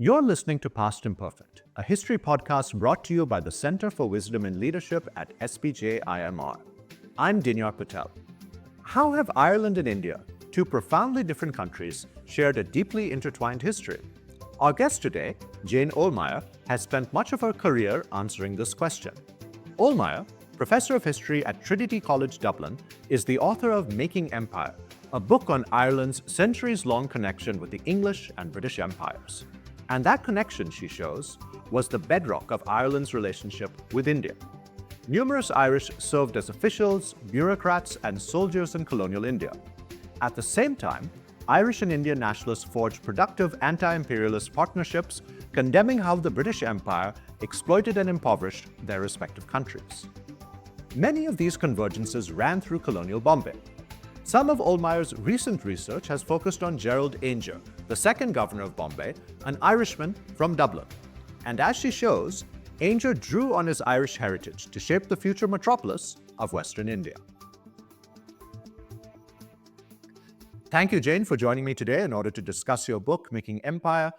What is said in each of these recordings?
You're listening to Past Imperfect, a history podcast brought to you by the Center for Wisdom in Leadership at SPJIMR. I'm Dinyar Patel. How have Ireland and India, two profoundly different countries, shared a deeply intertwined history? Our guest today, Jane Ohlmeyer, has spent much of her career answering this question. Ohlmeyer, Professor of History at Trinity College, Dublin, is the author of Making Empire, a book on Ireland's centuries-long connection with the English and British empires. And that connection, she shows, was the bedrock of Ireland's relationship with India. Numerous Irish served as officials, bureaucrats, and soldiers in colonial India. At the same time, Irish and Indian nationalists forged productive anti-imperialist partnerships, condemning how the British Empire exploited and impoverished their respective countries. Many of these convergences ran through colonial Bombay. Some of Ohlmeyer's recent research has focused on Gerald Aungier, the second governor of Bombay, an Irishman from Dublin. And as she shows, Aungier drew on his Irish heritage to shape the future metropolis of Western India. Thank you, Jane, for joining me today in order to discuss your book, Making Empire.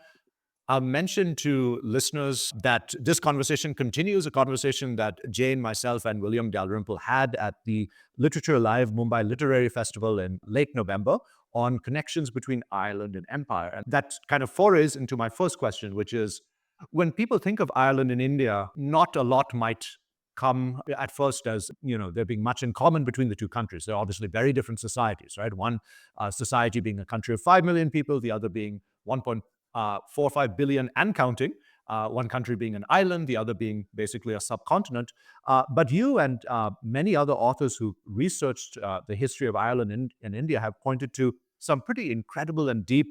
I'll mention to listeners that this conversation continues a conversation that Jane, myself, and William Dalrymple had at the Literature Alive Mumbai Literary Festival in late November on connections between Ireland and empire. And that kind of forays into my first question, which is, when people think of Ireland and India, not a lot might come at first as, there being much in common between the two countries. They're obviously very different societies, right? One society being a country of 5 million people, the other being 1.45 billion and counting, one country being an island, the other being basically a subcontinent. But you and many other authors who researched the history of Ireland and India have pointed to some pretty incredible and deep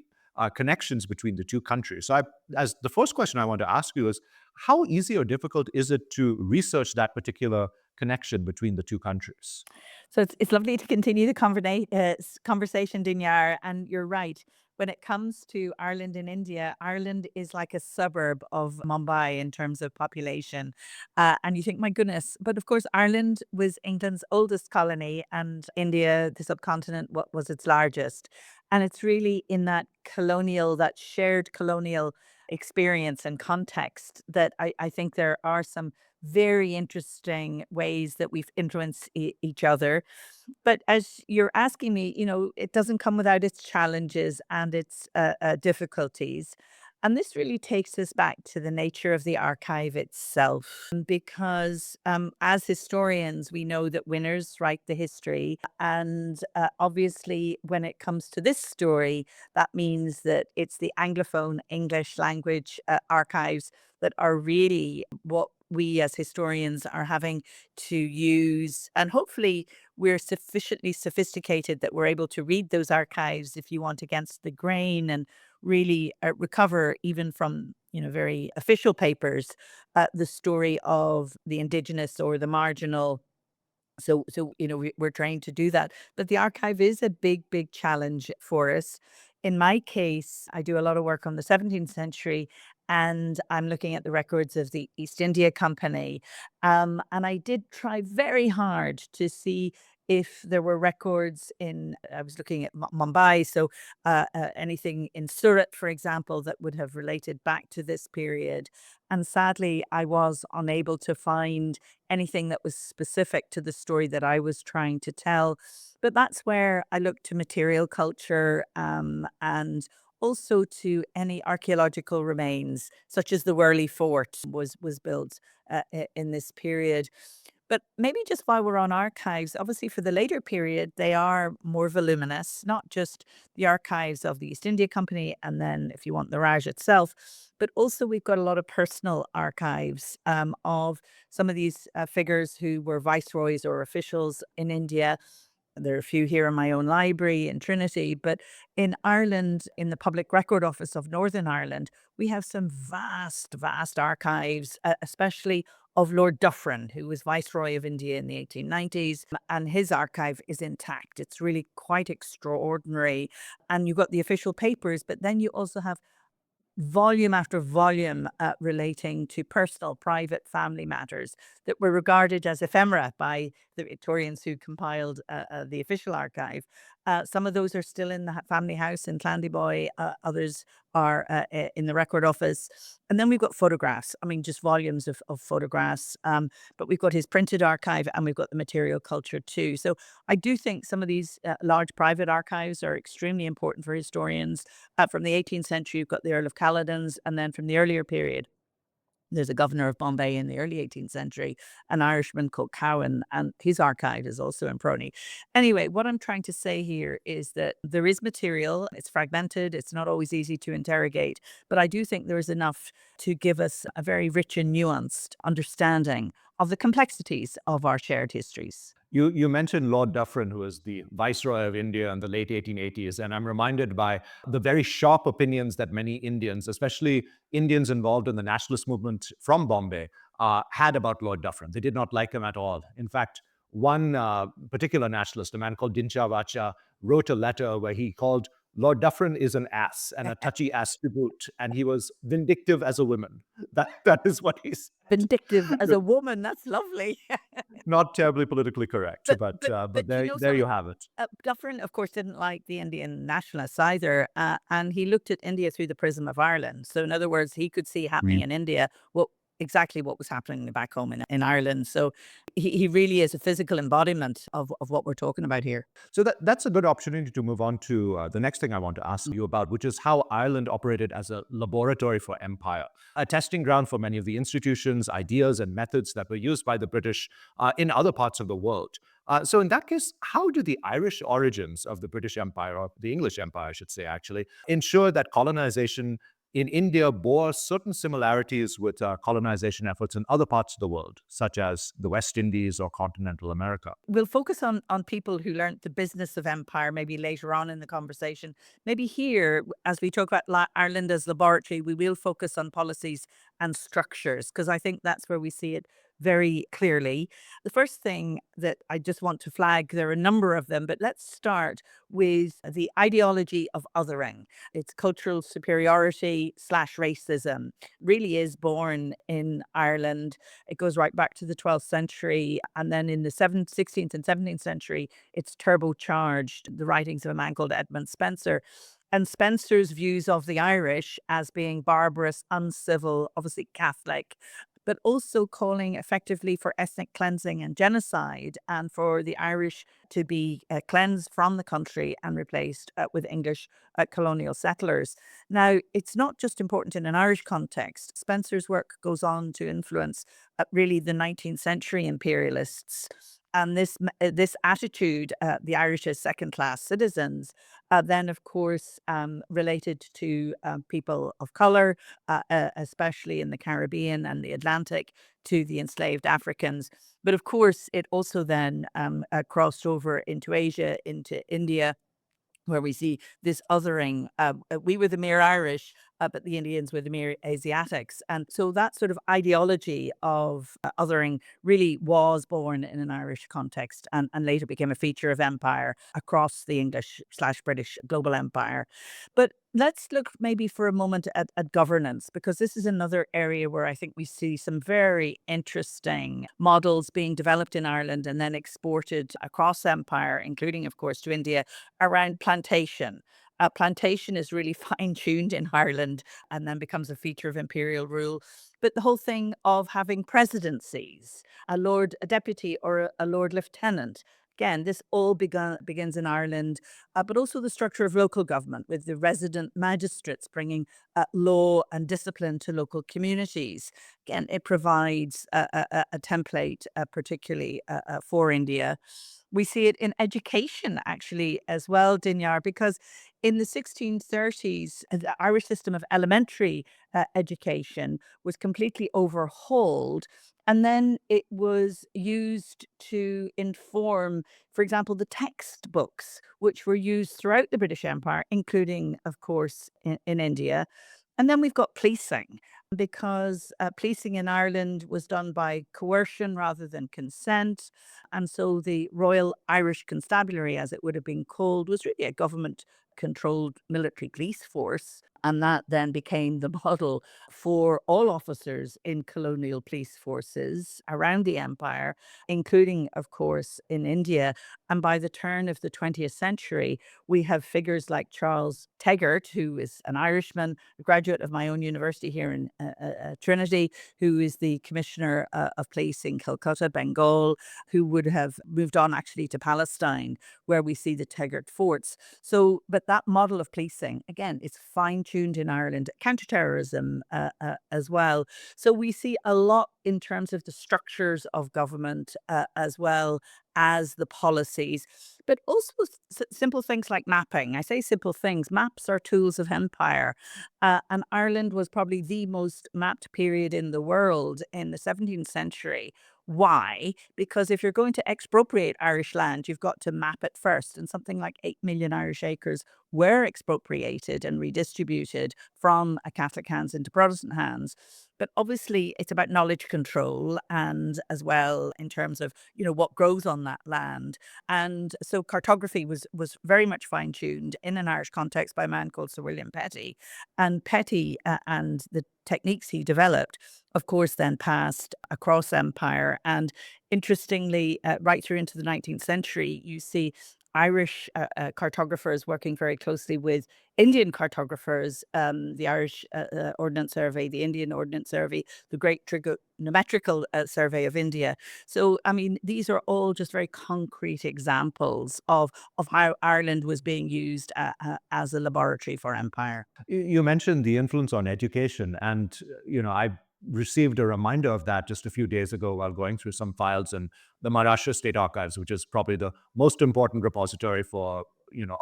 connections between the two countries. So as the first question I want to ask you is, how easy or difficult is it to research that particular connection between the two countries? So it's lovely to continue the conversation, Dinyar, and you're right. When it comes to Ireland and India, Ireland is like a suburb of Mumbai in terms of population. And you think, my goodness. But of course, Ireland was England's oldest colony, and India, the subcontinent, what was its largest. And it's really in that that shared colonial experience and context that I think there are some very interesting ways that we've influenced each other. But as you're asking me, it doesn't come without its challenges and its difficulties. And this really takes us back to the nature of the archive itself, because as historians, we know that winners write the history. And obviously, when it comes to this story, that means that it's the Anglophone English language archives that are really what we as historians are having to use. And hopefully, we're sufficiently sophisticated that we're able to read those archives, if you want, against the grain and really recover, even from very official papers, the story of the indigenous or the marginal. We're trained to do that, but the archive is a big challenge for us. In my case, I do a lot of work on the 17th century, and I'm looking at the records of the East India Company. And I did try very hard to see if there were records I was looking at Mumbai, so anything in Surat, for example, that would have related back to this period. And sadly, I was unable to find anything that was specific to the story that I was trying to tell. But that's where I looked to material culture, and also to any archaeological remains, such as the Worley Fort was built in this period. But maybe just while we're on archives, obviously for the later period, they are more voluminous, not just the archives of the East India Company and then, if you want, the Raj itself, but also we've got a lot of personal archives of some of these figures who were viceroys or officials in India. There are a few here in my own library in Trinity, but in Ireland, in the Public Record Office of Northern Ireland, we have some vast archives, especially of Lord Dufferin, who was Viceroy of India in the 1890s, and his archive is intact. It's really quite extraordinary. And you've got the official papers, but then you also have volume after volume relating to personal, private, family matters that were regarded as ephemera by the Victorians who compiled the official archive. Some of those are still in the family house in Clandyboy. Others are in the record office. And then we've got photographs. I mean, just volumes of photographs. But we've got his printed archive and we've got the material culture too. So I do think some of these large private archives are extremely important for historians. From the 18th century, you've got the Earl of Caledon's, and then from the earlier period, there's a governor of Bombay in the early 18th century, an Irishman called Cowan, and his archive is also in Prony. Anyway, what I'm trying to say here is that there is material, it's fragmented, it's not always easy to interrogate, but I do think there is enough to give us a very rich and nuanced understanding of the complexities of our shared histories. You mentioned Lord Dufferin, who was the Viceroy of India in the late 1880s, and I'm reminded by the very sharp opinions that many Indians, especially Indians involved in the nationalist movement from Bombay, had about Lord Dufferin. They did not like him at all. In fact, one particular nationalist, a man called Dincha Vacha, wrote a letter where he called Lord Dufferin is an ass and a touchy ass to boot, and he was vindictive as a woman. That is what he said. Vindictive as a woman, that's lovely. Not terribly politically correct, but you there know there you something? have it. Dufferin, of course, didn't like the Indian nationalists either, and he looked at India through the prism of Ireland. So, in other words, he could see happening in India exactly what was happening back home in Ireland. So, he really is a physical embodiment of what we're talking about here. So that's a good opportunity to move on to the next thing I want to ask you about, which is how Ireland operated as a laboratory for empire, a testing ground for many of the institutions, ideas, and methods that were used by the British in other parts of the world. So in that case, how do the Irish origins of the British Empire, or the English Empire, I should say, actually, ensure that colonization in India bore certain similarities with colonization efforts in other parts of the world, such as the West Indies or continental America? We'll focus on people who learnt the business of empire maybe later on in the conversation. Maybe here, as we talk about Ireland as laboratory, we will focus on policies and structures, because I think that's where we see it very clearly. The first thing that I just want to flag, there are a number of them, but let's start with the ideology of othering. It's cultural superiority slash racism, really is born in Ireland. It goes right back to the 12th century. And then in the 16th and 17th century, it's turbocharged. The writings of a man called Edmund Spenser. And Spencer's views of the Irish as being barbarous, uncivil, obviously Catholic, but also calling effectively for ethnic cleansing and genocide, and for the Irish to be cleansed from the country and replaced with English colonial settlers. Now, it's not just important in an Irish context. Spencer's work goes on to influence really the 19th century imperialists. And this attitude, the Irish as second-class citizens, then of course related to people of color, especially in the Caribbean and the Atlantic, to the enslaved Africans. But of course, it also then crossed over into Asia, into India, where we see this othering. We were the mere Irish, but the Indians were the mere Asiatics. And so that sort of ideology of othering really was born in an Irish context, and later became a feature of empire across the English slash British global empire. But let's look maybe for a moment at governance, because this is another area where I think we see some very interesting models being developed in Ireland and then exported across empire, including, of course, to India, around plantation. Plantation is really fine tuned in Ireland and then becomes a feature of imperial rule. But the whole thing of having presidencies, a deputy or a Lord Lieutenant, again, this all begins in Ireland, but also the structure of local government with the resident magistrates bringing law and discipline to local communities. Again, it provides a template, particularly for India. We see it in education, actually, as well, Dinyar, because in the 1630s, the Irish system of elementary education was completely overhauled. And then it was used to inform, for example, the textbooks, which were used throughout the British Empire, including, of course, in India. And then we've got policing, because policing in Ireland was done by coercion rather than consent. And so the Royal Irish Constabulary, as it would have been called, was really a government controlled military police force. And that then became the model for all officers in colonial police forces around the empire, including, of course, in India. And by the turn of the 20th century, we have figures like Charles Taggart, who is an Irishman, a graduate of my own university here in Trinity, who is the commissioner of police in Calcutta, Bengal, who would have moved on actually to Palestine, where we see the Taggart forts. So, but that model of policing, again, it's fine tuned in Ireland, counterterrorism as well. So we see a lot in terms of the structures of government as well as the policies, but also simple things like mapping. I say simple things. Maps are tools of empire. And Ireland was probably the most mapped period in the world in the 17th century. Why? Because if you're going to expropriate Irish land, you've got to map it first. And something like 8 million Irish acres were expropriated and redistributed from Catholic hands into Protestant hands. But obviously, it's about knowledge control and as well in terms of, what grows on that land. And so cartography was very much fine tuned in an Irish context by a man called Sir William Petty. And Petty and the techniques he developed, of course, then passed across empire. And interestingly, right through into the 19th century, you see Irish cartographers working very closely with Indian cartographers, the Irish Ordnance Survey, the Indian Ordnance Survey, the Great Trigonometrical Survey of India. So, I mean, these are all just very concrete examples of how Ireland was being used as a laboratory for empire. You mentioned the influence on education, and I received a reminder of that just a few days ago while going through some files in the Maharashtra State Archives, which is probably the most important repository for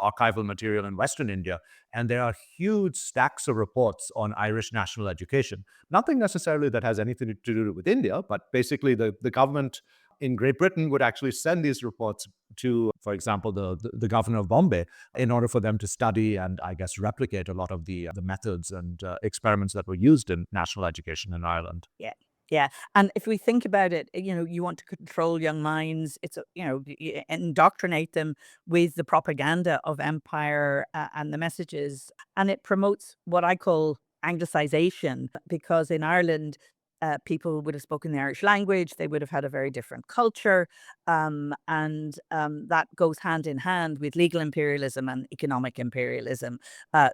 archival material in Western India. And there are huge stacks of reports on Irish national education. Nothing necessarily that has anything to do with India, but basically the government in Great Britain would actually send these reports to, for example, the governor of Bombay, in order for them to study and, I guess, replicate a lot of the methods and experiments that were used in national education in Ireland. Yeah. Yeah. And if we think about it, you want to control young minds. It's, indoctrinate them with the propaganda of empire and the messages. And it promotes what I call Anglicization, because in Ireland, people would have spoken the Irish language, they would have had a very different culture. And that goes hand in hand with legal imperialism and economic imperialism,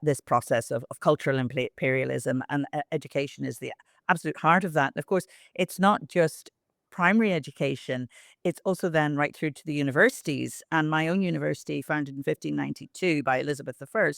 this process of cultural imperialism. And education is the absolute heart of that. And of course, it's not just primary education, it's also then right through to the universities. And my own university, founded in 1592 by Elizabeth I,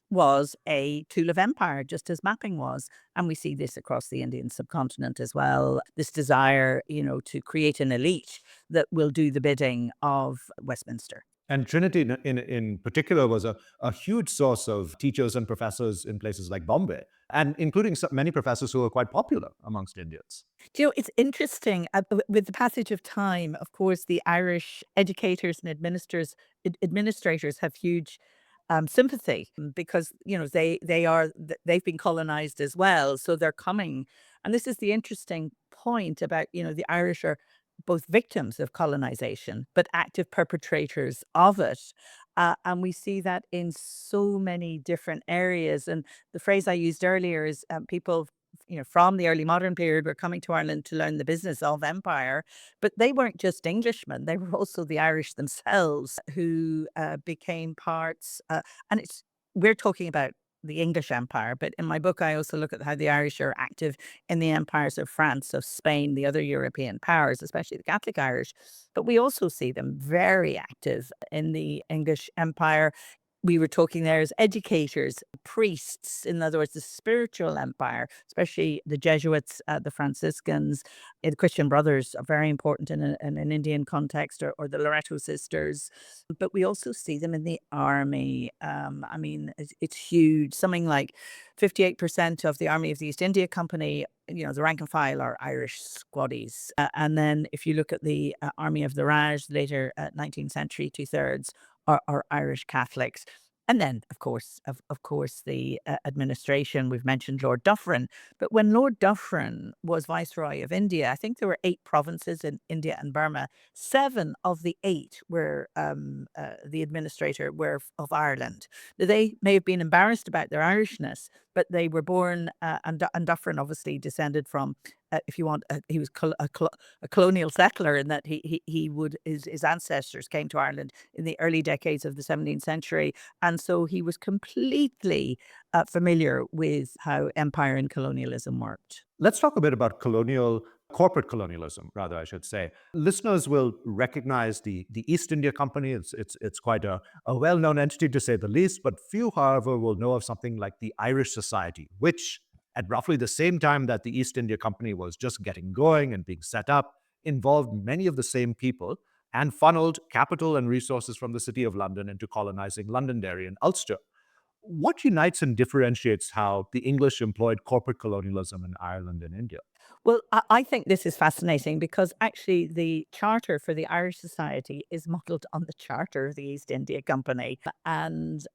was a tool of empire, just as mapping was. And we see this across the Indian subcontinent as well. This desire, to create an elite that will do the bidding of Westminster. And Trinity, in particular, was a huge source of teachers and professors in places like Bombay, and including many professors who were quite popular amongst Indians. It's interesting. With the passage of time, of course, the Irish educators and administrators have huge sympathy, because they've been colonized as well, so they're coming. And this is the interesting point about the Irish are both victims of colonization but active perpetrators of it. And we see that in so many different areas. And the phrase I used earlier is people from the early modern period were coming to Ireland to learn the business of empire, but they weren't just Englishmen; they were also the Irish themselves who became parts. And we're talking about the English Empire, but in my book I also look at how the Irish are active in the empires of France, of Spain, the other European powers, especially the Catholic Irish. But we also see them very active in the English Empire. We were talking there as educators, priests, in other words, the spiritual empire, especially the Jesuits, the Franciscans, the Christian Brothers are very important in an Indian context, or the Loreto sisters. But we also see them in the army. I mean, it's huge. Something like 58% of the army of the East India Company, the rank and file are Irish squaddies. And then if you look at the army of the Raj, later 19th century, two-thirds are Irish Catholics. And then, of course, the administration, we've mentioned Lord Dufferin. But when Lord Dufferin was Viceroy of India, I think there were 8 provinces in India and Burma. 7 of the 8 were the administrator were of Ireland. Now, they may have been embarrassed about their Irishness, but they were born, and Dufferin obviously descended from, if you want, he was a colonial settler in that he would his ancestors came to Ireland in the early decades of the 17th century, and so he was completely familiar with how empire and colonialism worked. Let's talk a bit about corporate colonialism, rather, I should say. Listeners will recognize the East India Company. It's quite a well-known entity, to say the least, but few, however, will know of something like the Irish Society, which, at roughly the same time that the East India Company was just getting going and being set up, involved many of the same people and funneled capital and resources from the City of London into colonizing Londonderry and Ulster. What unites and differentiates how the English employed corporate colonialism in Ireland and India? Well, I think this is fascinating because actually the charter for the Irish Society is modelled on the charter of the East India Company. And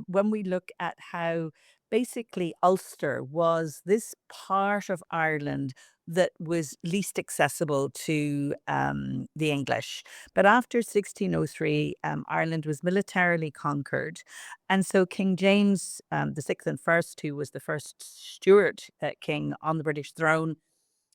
when we look at how basically Ulster was this part of Ireland that was least accessible to the English. But after 1603, Ireland was militarily conquered. And so King James the Sixth and First, who was the first Stuart king on the British throne,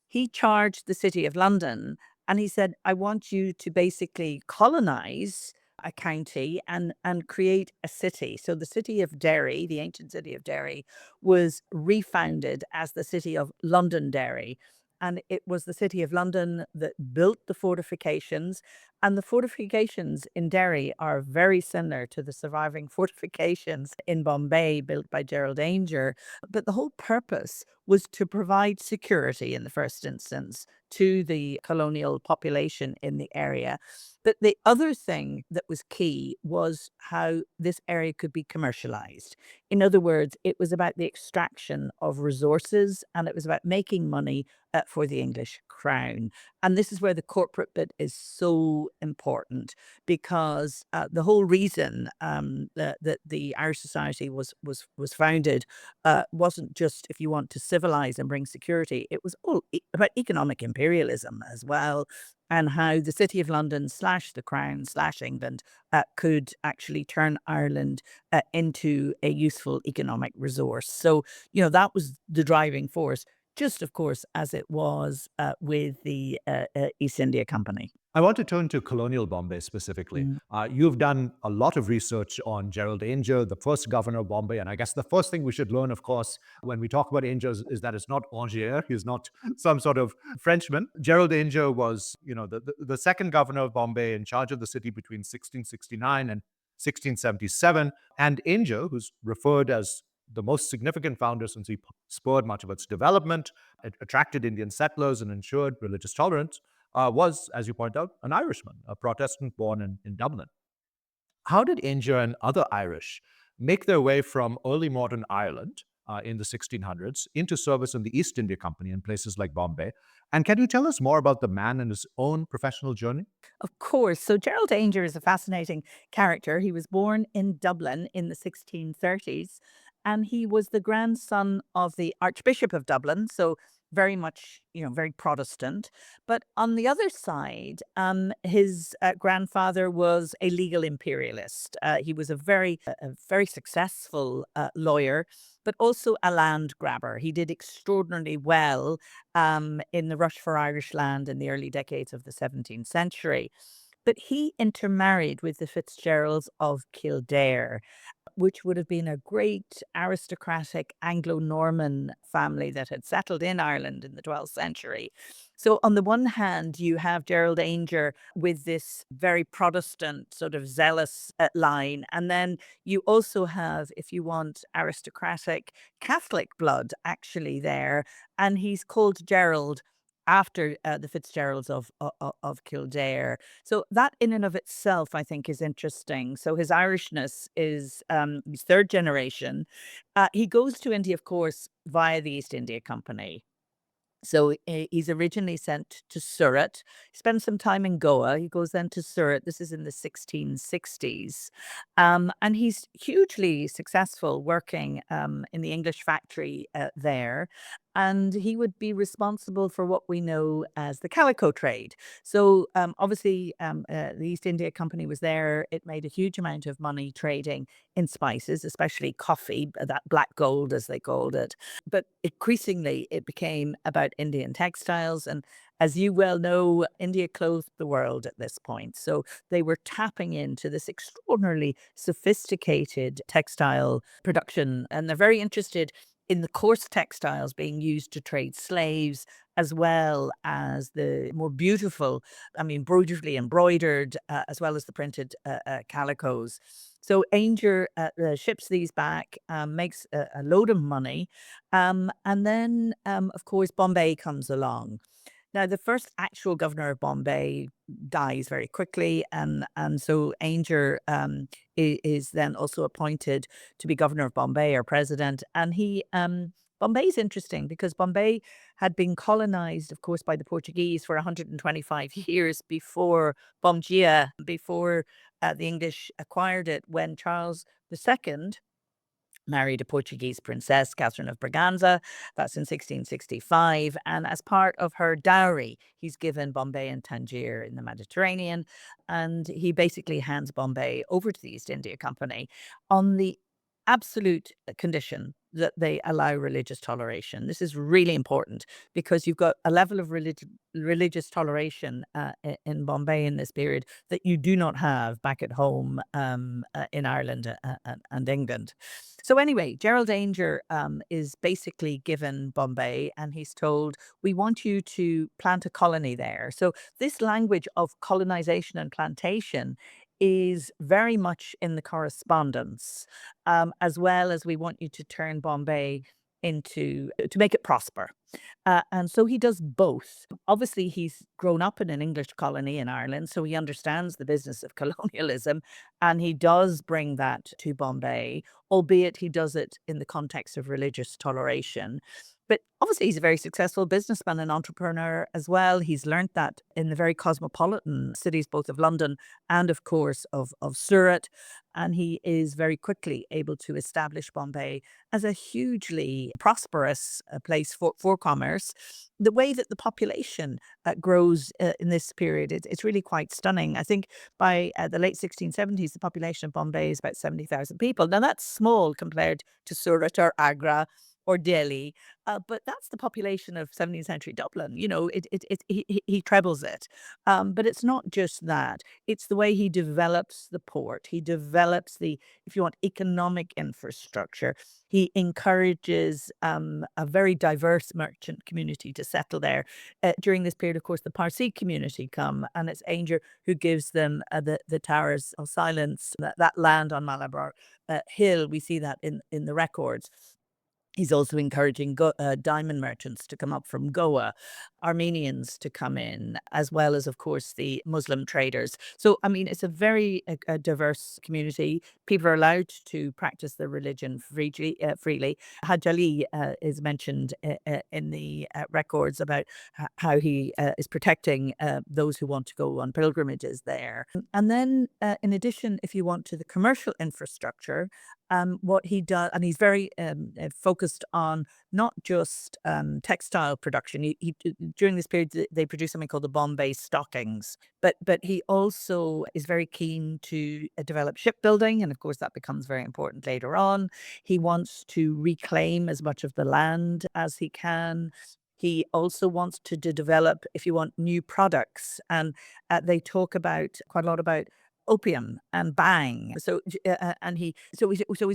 he charged the City of London and he said, I want you to basically colonize a county and create a city. So the city of Derry, the ancient city of Derry, was refounded as the city of Londonderry. And it was the city of London that built the fortifications. And the fortifications in Derry are very similar to the surviving fortifications in Bombay built by Gerald Aungier. But the whole purpose was to provide security in the first instance to the colonial population in the area. But the other thing that was key was how this area could be commercialized. In other words, it was about the extraction of resources and it was about making money for the English crown. And this is where the corporate bit is so important because the whole reason that the Irish Society was founded wasn't just, if you want, to civilize and bring security. It was all about economic imperialism as well, and how the City of London slash the Crown slash England could actually turn Ireland into a useful economic resource. So, that was the driving force, just of course, as it was with the East India Company. I want to turn to colonial Bombay specifically. You've done a lot of research on Gerald Aungier, the first governor of Bombay. And I guess the first thing we should learn, of course, when we talk about Aungier is that it's not Aungier. He's not some sort of Frenchman. Gerald Aungier was, the second governor of Bombay in charge of the city between 1669 and 1677. And Aungier, who's referred as the most significant founder since he spurred much of its development, it attracted Indian settlers and ensured religious tolerance, was, as you point out, an Irishman, a Protestant born in Dublin. How did Aungier and other Irish make their way from early modern Ireland in the 1600s into service in the East India Company in places like Bombay? And can you tell us more about the man and his own professional journey? Of course. So Gerald Aungier is a fascinating character. He was born in Dublin in the 1630s, and he was the grandson of the Archbishop of Dublin. So very much, very Protestant. But on the other side, his grandfather was a legal imperialist. He was a very successful lawyer, but also a land grabber. He did extraordinarily well in the rush for Irish land in the early decades of the 17th century. But he intermarried with the Fitzgeralds of Kildare, which would have been a great aristocratic Anglo-Norman family that had settled in Ireland in the 12th century. So on the one hand, you have Gerald Aungier with this very Protestant sort of zealous line. And then you also have, if you want, aristocratic Catholic blood actually there. And he's called Gerald after the Fitzgeralds of Kildare. So that in and of itself, I think, is interesting. So his Irishness is he's third generation. He goes to India, of course, via the East India Company. So he's originally sent to Surat. He spends some time in Goa. He goes then to Surat. This is in the 1660s. And he's hugely successful working in the English factory there. And he would be responsible for what we know as the calico trade. So obviously, the East India Company was there. It made a huge amount of money trading in spices, especially coffee, that black gold as they called it. But increasingly, it became about Indian textiles. And as you well know, India clothed the world at this point. So they were tapping into this extraordinarily sophisticated textile production. And they're very interested in the coarse textiles being used to trade slaves, as well as the more beautiful, I mean, beautifully embroidered, as well as the printed calicos. So Aungier ships these back, makes a load of money, and then, of course, Bombay comes along. Now, the first actual governor of Bombay dies very quickly, and so Aungier is then also appointed to be governor of Bombay or president. And Bombay's interesting because Bombay had been colonized, of course, by the Portuguese for 125 years before Bombay, before the English acquired it, when Charles II married a Portuguese princess, Catherine of Braganza. That's in 1665. And as part of her dowry, he's given Bombay and Tangier in the Mediterranean. And he basically hands Bombay over to the East India Company on the absolute condition that they allow religious toleration. This is really important because you've got a level of religious toleration in Bombay in this period that you do not have back at home in Ireland and England. So anyway, Gerald Aungier is basically given Bombay, and he's told, we want you to plant a colony there. So this language of colonization and plantation is very much in the correspondence, as well as we want you to turn Bombay to make it prosper. And so he does both. Obviously, he's grown up in an English colony in Ireland, so he understands the business of colonialism, and he does bring that to Bombay, albeit he does it in the context of religious toleration. But obviously, he's a very successful businessman and entrepreneur as well. He's learnt that in the very cosmopolitan cities, both of London and, of course, of Surat. And he is very quickly able to establish Bombay as a hugely prosperous place for commerce. The way that the population grows in this period, it's really quite stunning. I think by the late 1670s, the population of Bombay is about 70,000 people. Now, that's small compared to Surat or Agra or Delhi, but that's the population of 17th century Dublin. You know, he trebles it. But it's not just that. It's the way he develops the port. He develops the, if you want, economic infrastructure. He encourages a very diverse merchant community to settle there. During this period, of course, the Parsi community come, and it's Aungier who gives them the Towers of Silence, that land on Malabar Hill. We see that in the records. He's also encouraging diamond merchants to come up from Goa, Armenians to come in, as well as, of course, the Muslim traders. So, I mean, it's a very diverse community. People are allowed to practice their religion freely. Hajj Ali is mentioned in the records about how he is protecting those who want to go on pilgrimages there. And then, in addition, if you want, to the commercial infrastructure, what he does, and he's very focused on not just textile production. During this period, they produce something called the Bombay stockings, but he also is very keen to develop shipbuilding, and of course that becomes very important later on. He wants to reclaim as much of the land as he can. He also wants to develop, if you want, new products, and they talk about quite a lot about opium and bang. So and he's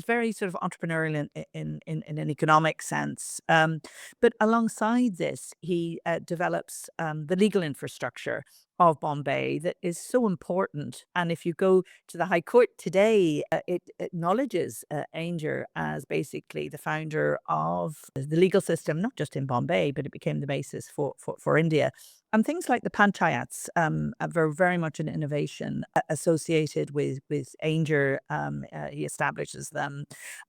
very sort of entrepreneurial in an economic sense. But alongside this, he develops the legal infrastructure of Bombay that is so important. And if you go to the High Court today, it acknowledges Aungier as basically the founder of the legal system, not just in Bombay, but it became the basis for India. And things like the panchayats are very much an innovation associated with Aungier. He establishes them.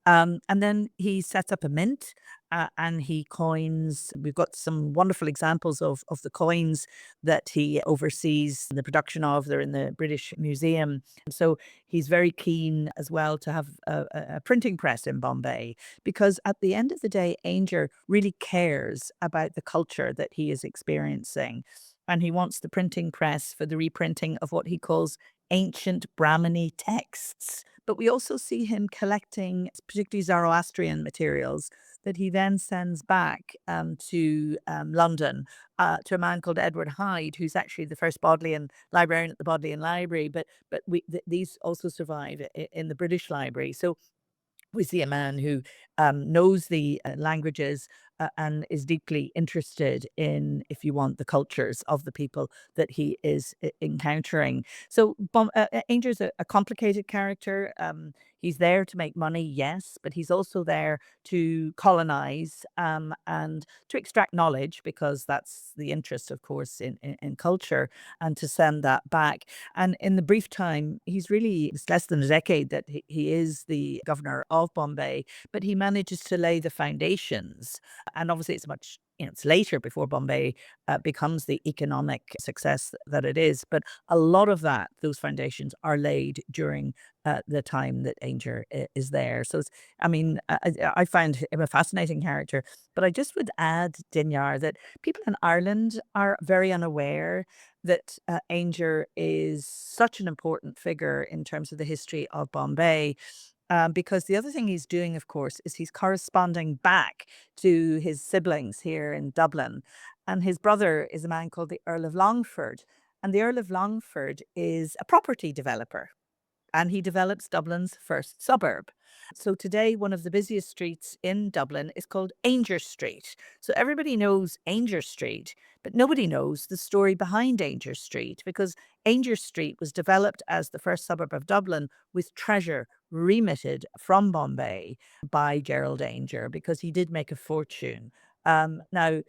And then he sets up a mint. and he coins. We've got some wonderful examples of the coins that he oversees the production of. They're in the British Museum. So he's very keen as well to have a printing press in Bombay, because at the end of the day, Aungier really cares about the culture that he is experiencing. And he wants the printing press for the reprinting of what he calls ancient Brahmini texts. But we also see him collecting particularly Zoroastrian materials that he then sends back to London to a man called Edward Hyde, who's actually the first Bodleian librarian at the Bodleian Library. But these also survive in the British Library. So we see a man who knows the languages and is deeply interested in, if you want, the cultures of the people that he is encountering. So Angier's a complicated character. He's there to make money, yes, but he's also there to colonize and to extract knowledge, because that's the interest, of course, in culture, and to send that back. And in the brief time, it's less than a decade that he is the governor of Bombay, but he manages to lay the foundations. And obviously, it's later before Bombay becomes the economic success that it is. But a lot of those foundations are laid during the time that Aungier is there. So, I find him a fascinating character. But I just would add, Dinyar, that people in Ireland are very unaware that Aungier is such an important figure in terms of the history of Bombay. Because the other thing he's doing, of course, is he's corresponding back to his siblings here in Dublin. And his brother is a man called the Earl of Longford. And the Earl of Longford is a property developer, and he develops Dublin's first suburb. So today, one of the busiest streets in Dublin is called Aungier Street. So everybody knows Aungier Street, but nobody knows the story behind Aungier Street, because Aungier Street was developed as the first suburb of Dublin with treasure remitted from Bombay by Gerald Aungier, because he did make a fortune. Now,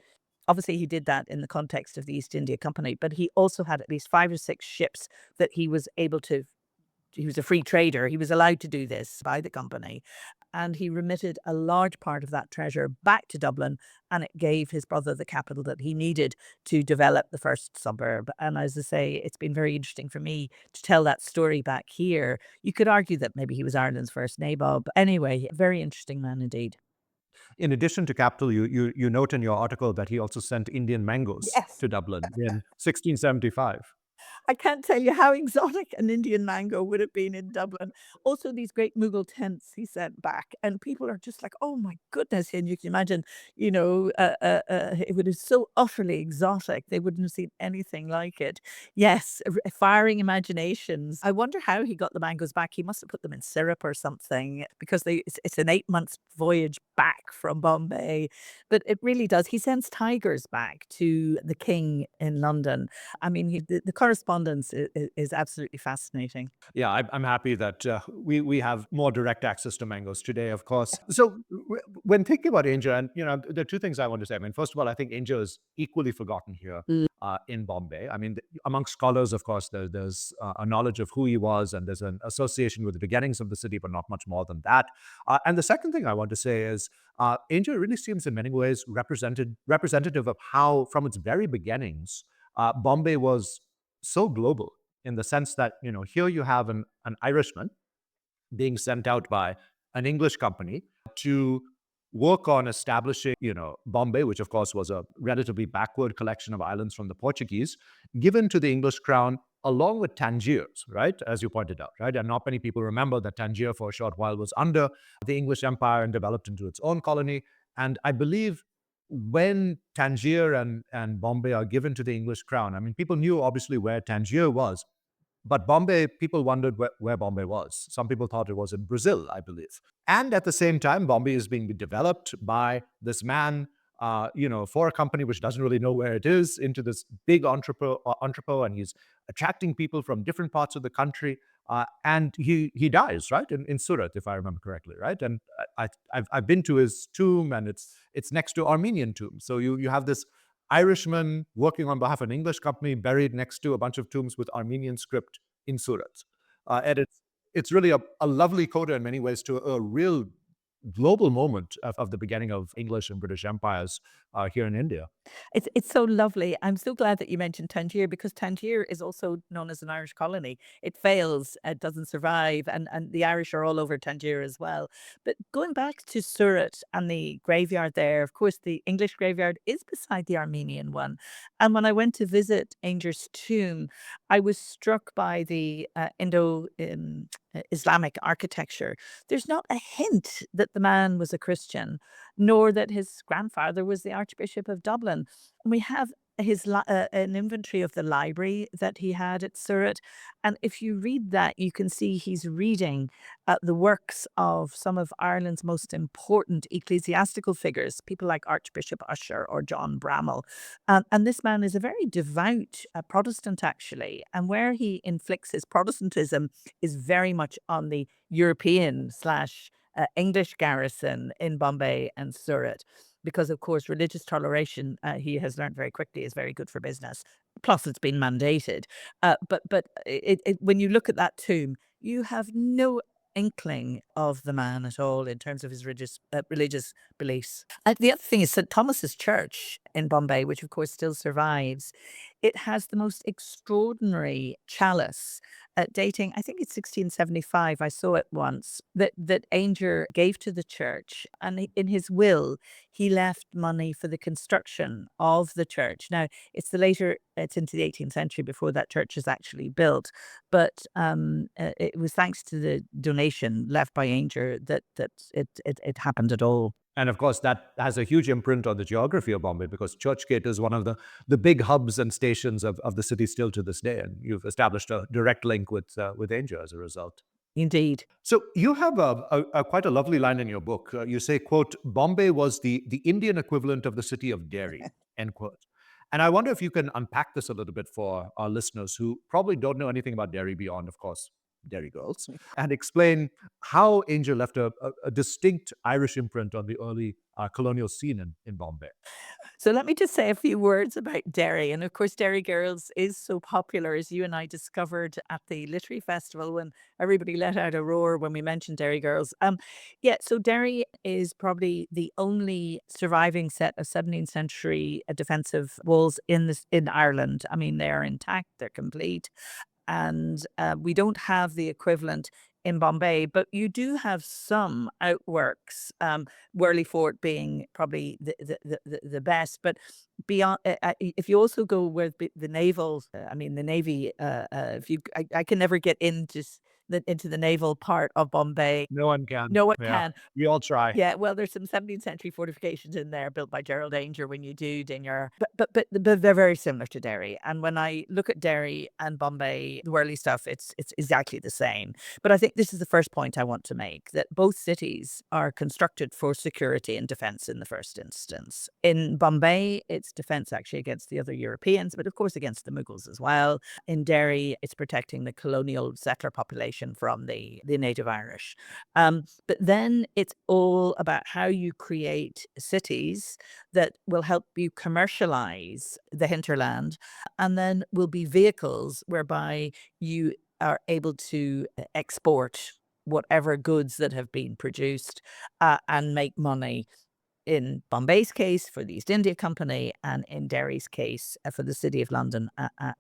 obviously, he did that in the context of the East India Company, but he also had at least 5 or 6 ships that he was able to. He was a free trader. He was allowed to do this by the company. And he remitted a large part of that treasure back to Dublin, and it gave his brother the capital that he needed to develop the first suburb. And as I say, it's been very interesting for me to tell that story back here. You could argue that maybe he was Ireland's first nabob. Anyway, very interesting man indeed. In addition to capital, you note in your article that he also sent Indian mangoes Yes. to Dublin in 1675. I can't tell you how exotic an Indian mango would have been in Dublin. Also, these great Mughal tents he sent back, and people are just like, "Oh my goodness!" And you can imagine, it would have so utterly exotic. They wouldn't have seen anything like it. Yes, firing imaginations. I wonder how he got the mangoes back. He must have put them in syrup or something, because it's an 8 month voyage back from Bombay. But it really does. He sends tigers back to the king in London. The correspondence is absolutely fascinating. Yeah, I'm happy that we have more direct access to mangoes today, of course. So when thinking about Aungier, and there are two things I want to say. I mean, first of all, I think Aungier is equally forgotten here Mm. in Bombay. I mean, among scholars, of course, there's a knowledge of who he was, and there's an association with the beginnings of the city, but not much more than that. And the second thing I want to say is Aungier really seems in many ways representative of how, from its very beginnings, Bombay was so global, in the sense that, here you have an Irishman being sent out by an English company to work on establishing, Bombay, which of course was a relatively backward collection of islands from the Portuguese, given to the English crown along with Tangiers, right? As you pointed out, right? And not many people remember that Tangier for a short while was under the English Empire and developed into its own colony. And I believe when Tangier and Bombay are given to the English crown, I mean, people knew obviously where Tangier was, but Bombay, people wondered where Bombay was. Some people thought it was in Brazil, I believe. And at the same time, Bombay is being developed by this man, for a company which doesn't really know where it is, into this big entrepot, and he's attracting people from different parts of the country. And he dies, right, in Surat, if I remember correctly, right? And I've been to his tomb, and it's next to Armenian tombs. So you have this Irishman working on behalf of an English company buried next to a bunch of tombs with Armenian script in Surat. And it's really a lovely coda in many ways to a real global moment of the beginning of English and British empires here in India. It's so lovely. I'm so glad that you mentioned Tangier because Tangier is also known as an Irish colony. It fails, it doesn't survive, and the Irish are all over Tangier as well. But going back to Surat and the graveyard there, of course, the English graveyard is beside the Armenian one. And when I went to visit Aunger's tomb, I was struck by the Indo Islamic architecture. There's not a hint that the man was a Christian, nor that his grandfather was the Archbishop of Dublin. We have an inventory of the library that he had at Surat, and if you read that, you can see he's reading the works of some of Ireland's most important ecclesiastical figures, people like Archbishop Usher or John Bramall. And this man is a very devout Protestant, actually, and where he inflicts his Protestantism is very much on the European slash English garrison in Bombay and Surat because, of course, religious toleration, he has learned very quickly, is very good for business. Plus, it's been mandated. But when you look at that tomb, you have no inkling of the man at all in terms of his religious beliefs. The other thing is St. Thomas's Church in Bombay, which of course still survives. It has the most extraordinary chalice dating, I think it's 1675. I saw it once that Aungier gave to the church, and in his will, he left money for the construction of the church. Now, it's into the 18th century before that church is actually built, but it was thanks to the donation left by Aungier that it happened at all. And of course, that has a huge imprint on the geography of Bombay because Churchgate is one of the big hubs and stations of the city still to this day. And you've established a direct link with Aungier as a result. Indeed. So you have a quite a lovely line in your book. You say, quote, Bombay was the Indian equivalent of the city of Delhi, end quote. And I wonder if you can unpack this a little bit for our listeners who probably don't know anything about Delhi beyond, of course, Derry Girls, and explain how Aungier left a distinct Irish imprint on the early colonial scene in Bombay. So let me just say a few words about Derry. And of course, Derry Girls is so popular, as you and I discovered at the Literary Festival when everybody let out a roar when we mentioned Derry Girls. Yeah, so Derry is probably the only surviving set of 17th century defensive walls in Ireland. I mean, they're intact, they're complete, and we don't have the equivalent in Bombay, but you do have some outworks. Worley Fort being probably the best, but beyond, if you also go where the naval, I mean the navy, if you, I can never get into the naval part of Bombay. No one can. No one Yeah, can. we all try. Yeah, well, there's some 17th century fortifications in there built by Gerald Aungier when you do Dinyar, but they're very similar to Derry. And when I look at Derry and Bombay, the whirly stuff, it's exactly the same. But I think this is the first point I want to make, that both cities are constructed for security and defense in the first instance. In Bombay, it's defense actually against the other Europeans, but of course against the Mughals as well. In Derry, it's protecting the colonial settler population from the native Irish. But then it's all about how you create cities that will help you commercialize the hinterland and then will be vehicles whereby you are able to export whatever goods that have been produced and make money in Bombay's case for the East India Company, and in Derry's case for the City of London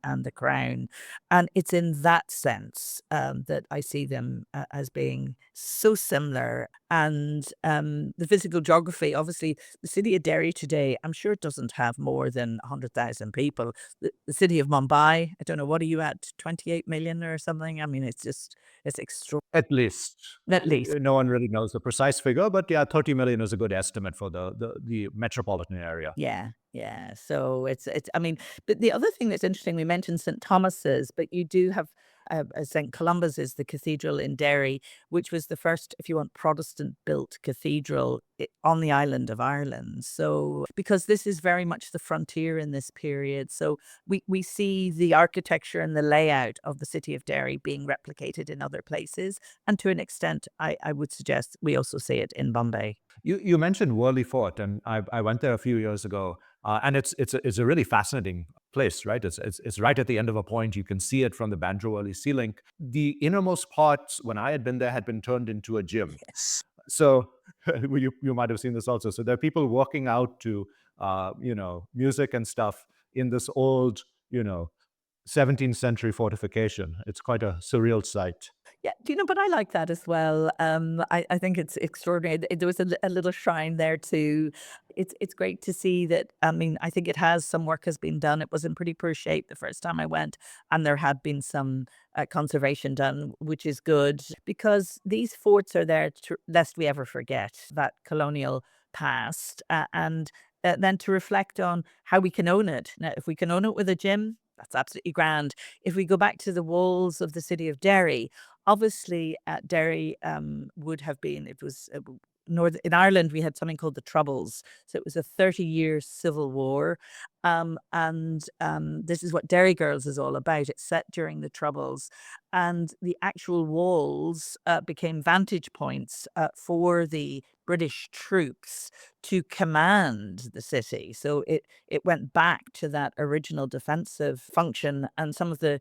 and the Crown. And it's in that sense that I see them as being so similar. And the physical geography, obviously, the city of Derry today, I'm sure it doesn't have more than 100,000 people. The city of Mumbai, I don't know, what are you at, 28 million or something? I mean, it's extraordinary. At least. At least. No one really knows the precise figure, but yeah, 30 million is a good estimate for the metropolitan area. Yeah, yeah. So I mean, but the other thing that's interesting, we mentioned St. Thomas's, but you do have St. Columba's is the cathedral in Derry, which was the first, if you want, Protestant built cathedral on the island of Ireland. So, because this is very much the frontier in this period. So we see the architecture and the layout of the city of Derry being replicated in other places. And to an extent, I would suggest we also see it in Bombay. You mentioned Worley Fort, and I went there a few years ago, and it's a really fascinating place, right? It's right at the end of a point. You can see it from the Bandra Worley sea link. The innermost parts, when I had been there, had been turned into a gym. So you might have seen this also. So there are people walking out to, music and stuff in this old, 17th century fortification. It's quite a surreal sight. Yeah, do you know, but I like that as well. I think it's extraordinary. There was a little shrine there too. It's great to see that. I mean, I think it has some work has been done. It was in pretty poor shape the first time I went, and there had been some conservation done, which is good because these forts are there to, lest we ever forget that colonial past, and then to reflect on how we can own it. Now, if we can own it with a gym, that's absolutely grand. If we go back to the walls of the city of Derry, obviously, Derry would have been, it was in Ireland, we had something called the Troubles. So it was a 30-year civil war. And this is what Derry Girls is all about. It's set during the Troubles. And the actual walls became vantage points for the British troops to command the city. So it went back to that original defensive function, and some of the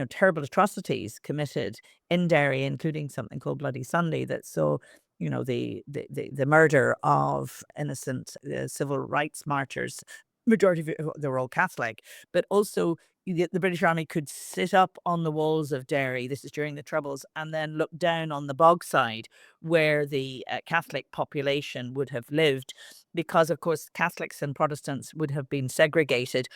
terrible atrocities committed in Derry, including something called Bloody Sunday that saw, the murder of innocent civil rights marchers. Majority of it, they were all Catholic, but also the British Army could sit up on the walls of Derry. This is during the Troubles, and then look down on the bog side where the Catholic population would have lived, because of course Catholics and Protestants would have been segregated,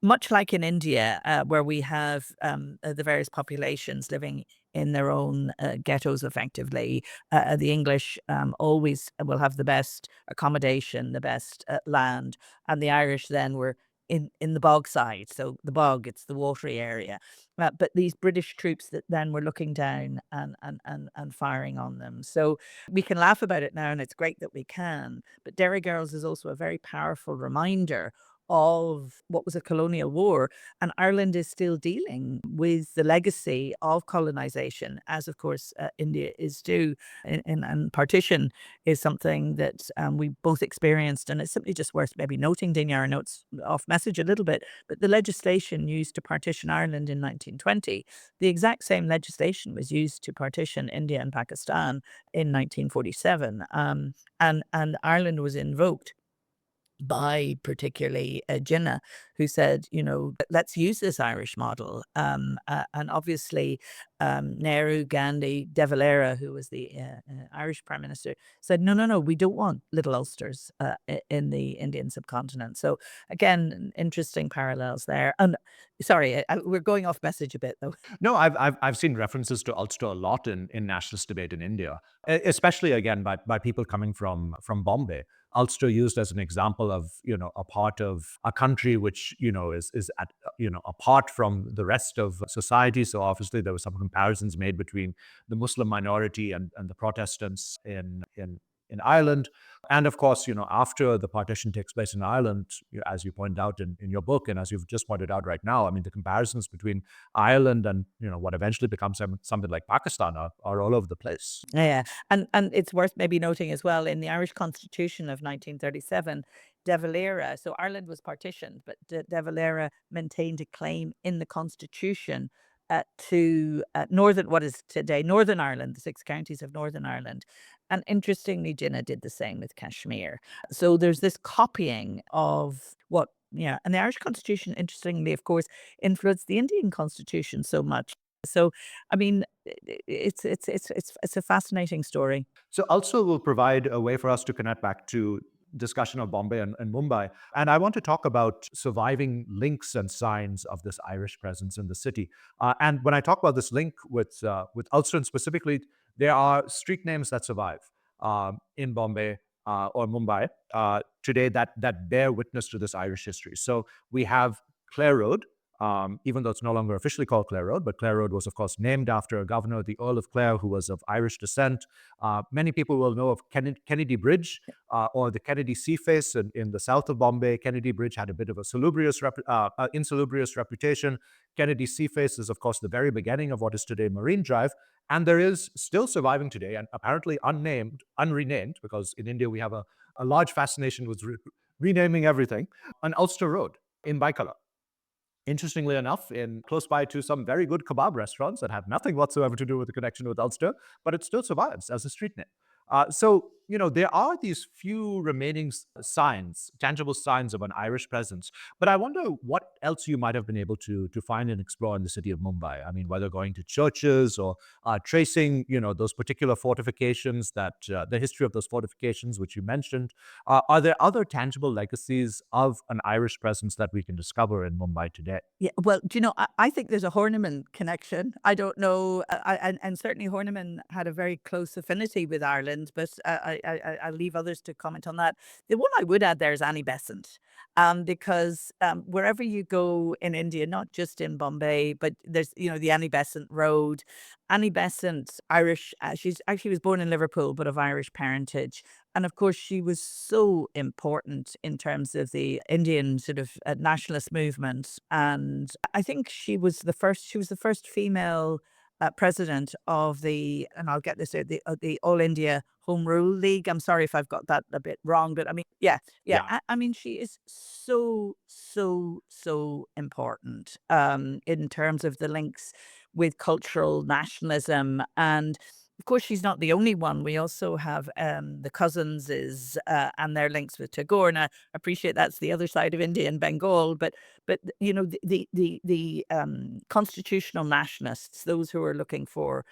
much like in India, where we have the various populations living in their own ghettos effectively. The English always will have the best accommodation, the best land, and the Irish then were in the bog side. So the bog, it's the watery area. But these British troops that then were looking down and firing on them. So we can laugh about it now, and it's great that we can. But Derry Girls is also a very powerful reminder of what was a colonial war. And Ireland is still dealing with the legacy of colonization, as of course India is too. And partition is something that we both experienced. And it's simply just worth maybe noting, Dinyar, I know it's off message a little bit, but the legislation used to partition Ireland in 1920, the exact same legislation was used to partition India and Pakistan in 1947. And Ireland was invoked by particularly Jinnah, who said, let's use this Irish model. And obviously, Nehru, Gandhi, De Valera, who was the Irish prime minister, said, no, no, no, we don't want little Ulsters in the Indian subcontinent. So again, interesting parallels there. And sorry, we're going off message a bit though. No, I've seen references to Ulster a lot in nationalist debate in India, especially again by people coming from Bombay. Ulster used as an example of a part of a country which is at apart from the rest of society. So obviously there were some comparisons made between the Muslim minority and the Protestants in Ireland. And of course, after the partition takes place in Ireland, as you point out in your book, and as you've just pointed out right now, I mean, the comparisons between Ireland and what eventually becomes something like Pakistan are all over the place. Yeah, and it's worth maybe noting as well, in the Irish Constitution of 1937, De Valera, so Ireland was partitioned, but De Valera maintained a claim in the Constitution to northern, what is today Northern Ireland, the six counties of Northern Ireland. And interestingly, Jinnah did the same with Kashmir. So there's this copying of what, yeah, and the Irish Constitution, interestingly, of course, influenced the Indian Constitution so much. So, I mean, it's a fascinating story. So also will provide a way for us to connect back to discussion of Bombay and Mumbai. And I want to talk about surviving links and signs of this Irish presence in the city. And when I talk about this link with Ulster specifically, there are street names that survive in Bombay or Mumbai today that bear witness to this Irish history. So we have Clare Road, even though it's no longer officially called Clare Road, but Clare Road was, of course, named after a governor, the Earl of Clare, who was of Irish descent. Many people will know of Kennedy Bridge or the Kennedy Sea Face in the south of Bombay. Kennedy Bridge had a bit of a insalubrious reputation. Kennedy Sea Face is, of course, the very beginning of what is today Marine Drive. And there is still surviving today, and apparently unrenamed, because in India we have a large fascination with renaming everything, an Ulster Road in Baikala. Interestingly enough, in close by to some very good kebab restaurants that have nothing whatsoever to do with the connection with Ulster, but it still survives as a street name. There are these few remaining signs, tangible signs of an Irish presence. But I wonder what else you might have been able to find and explore in the city of Mumbai. I mean, whether going to churches or tracing, those particular fortifications, the history of those fortifications, which you mentioned. Are there other tangible legacies of an Irish presence that we can discover in Mumbai today? Yeah, well, do you know, I think there's a Horniman connection. I don't know, and certainly Horniman had a very close affinity with Ireland, but I'll leave others to comment on that. The one I would add there is Annie Besant, because wherever you go in India, not just in Bombay, but there's, the Annie Besant Road. Annie Besant, Irish, she's actually was born in Liverpool, but of Irish parentage. And of course, she was so important in terms of the Indian sort of nationalist movement. And I think she was the first female president of and I'll get this out, the All India Home Rule League. I'm sorry if I've got that a bit wrong, but I mean, yeah, yeah. Yeah. I mean, she is so, so, so important in terms of the links with cultural nationalism. And of course, she's not the only one. We also have the cousins and their links with Tagore. And I appreciate that's the other side of India and Bengal. But the constitutional nationalists, those who are looking for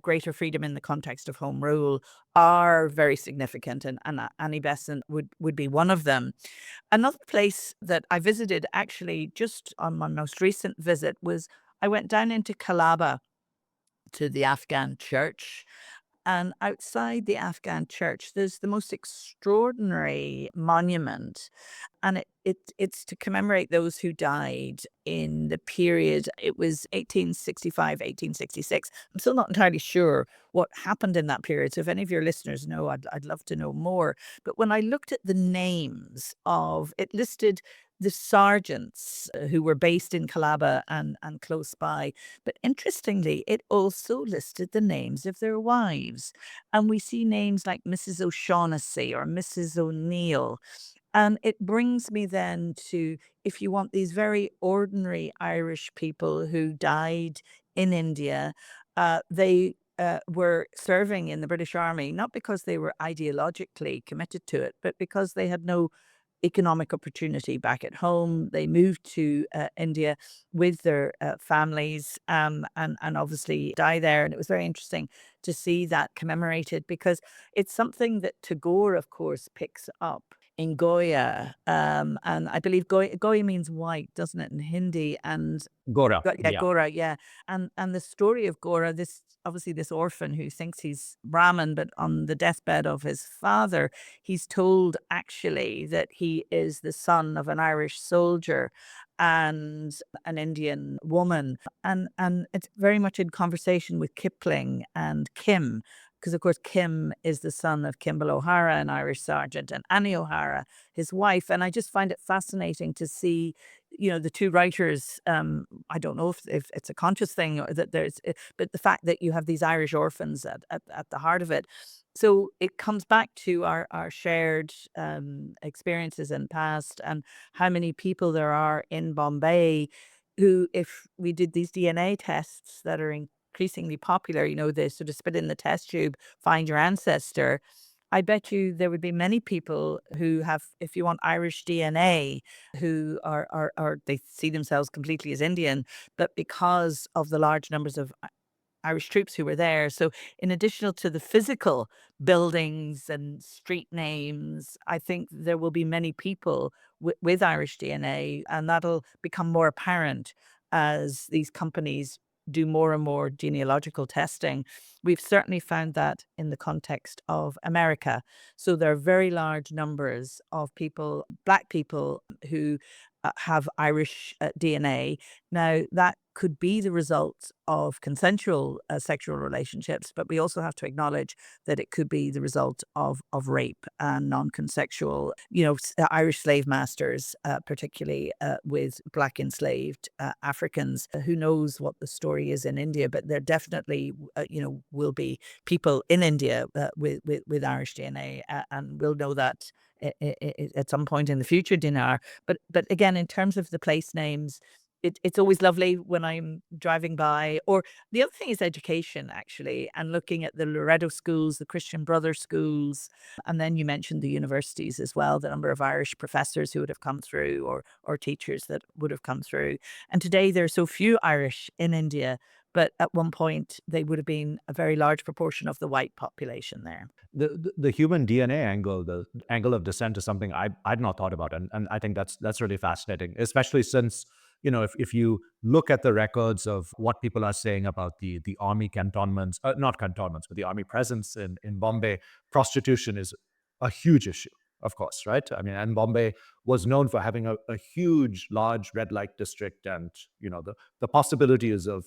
greater freedom in the context of home rule, are very significant. And Annie Besant would be one of them. Another place that I visited actually just on my most recent visit was I went down into Calabar to the Afghan church. And outside the Afghan church, there's the most extraordinary monument. And it's to commemorate those who died in the period. It was 1865, 1866. I'm still not entirely sure what happened in that period. So if any of your listeners know, I'd love to know more. But when I looked at the names it listed the sergeants who were based in Calabar and close by. But interestingly, it also listed the names of their wives. And we see names like Mrs. O'Shaughnessy or Mrs. O'Neill. And it brings me then to, if you want, these very ordinary Irish people who died in India, they were serving in the British Army, not because they were ideologically committed to it, but because they had no economic opportunity back at home. They moved to India with their families, and obviously die there. And it was very interesting to see that commemorated because it's something that Tagore, of course, picks up in Goya. And I believe Goya means white, doesn't it, in Hindi? And Gora. Yeah, Yeah. Gora, yeah. And the story of Gora, this orphan who thinks he's Brahmin, but on the deathbed of his father, he's told actually that he is the son of an Irish soldier and an Indian woman. And it's very much in conversation with Kipling and Kim. Because of course Kim is the son of Kimball O'Hara, an Irish sergeant, and Annie O'Hara, his wife. And I just find it fascinating to see the two writers. I don't know if it's a conscious thing or that but the fact that you have these Irish orphans at the heart of it. So it comes back to our shared experiences in past and how many people there are in Bombay who, if we did these DNA tests that are increasingly popular, they sort of spit in the test tube, find your ancestor. I bet you there would be many people who have, if you want, Irish DNA, who are they see themselves completely as Indian, but because of the large numbers of Irish troops who were there. So, in addition to the physical buildings and street names, I think there will be many people with Irish DNA, and that'll become more apparent as these companies do more and more genealogical testing. We've certainly found that in the context of America. So, there are very large numbers of people, Black people, who have Irish DNA. Now, that could be the result of consensual sexual relationships, but we also have to acknowledge that it could be the result of rape and non-consensual, Irish slave masters, particularly with Black enslaved Africans. Who knows what the story is in India, but there definitely, will be people in India with Irish DNA, and we'll know that at some point in the future, Dinar. But again, in terms of the place names, it's always lovely when I'm driving by. Or the other thing is education, actually, and looking at the Loreto schools, the Christian Brothers schools, and then you mentioned the universities as well, the number of Irish professors who would have come through, or teachers that would have come through. And today there are so few Irish in India, but at one point they would have been a very large proportion of the white population there. The human DNA angle, the angle of descent, is something I'd not thought about, and I think that's really fascinating, especially since, if you look at the records of what people are saying about the army cantonments, not cantonments, but the army presence in Bombay, prostitution is a huge issue, of course, right? I mean, and Bombay was known for having a huge, large red light district, and the possibilities of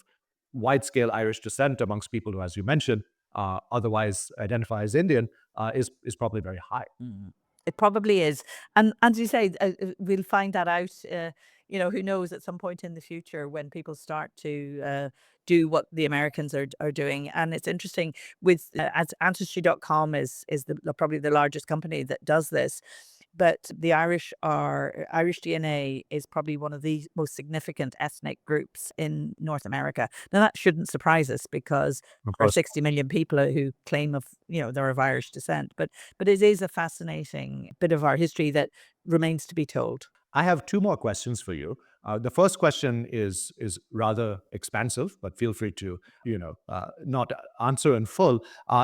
wide scale Irish descent amongst people who, as you mentioned, otherwise identify as Indian, is probably very high. Mm. It probably is. And as you say, we'll find that out, who knows, at some point in the future when people start to do what the Americans are doing. And it's interesting with, as Ancestry.com is probably the largest company that does this. But the Irish DNA is probably one of the most significant ethnic groups in North America. Now that shouldn't surprise us because Of there are course. 60 million people who claim they're of Irish descent. But it is a fascinating bit of our history that remains to be told. I have two more questions for you. The first question is rather expansive, but feel free to not answer in full.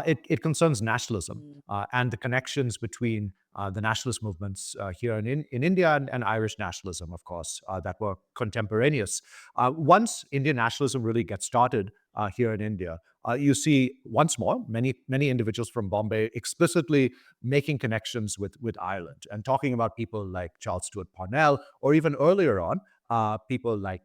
It concerns nationalism and the connections between the nationalist movements here in India, and Irish nationalism, of course, that were contemporaneous. Once Indian nationalism really gets started here in India, you see once more many individuals from Bombay explicitly making connections with Ireland and talking about people like Charles Stewart Parnell, or even earlier on, people like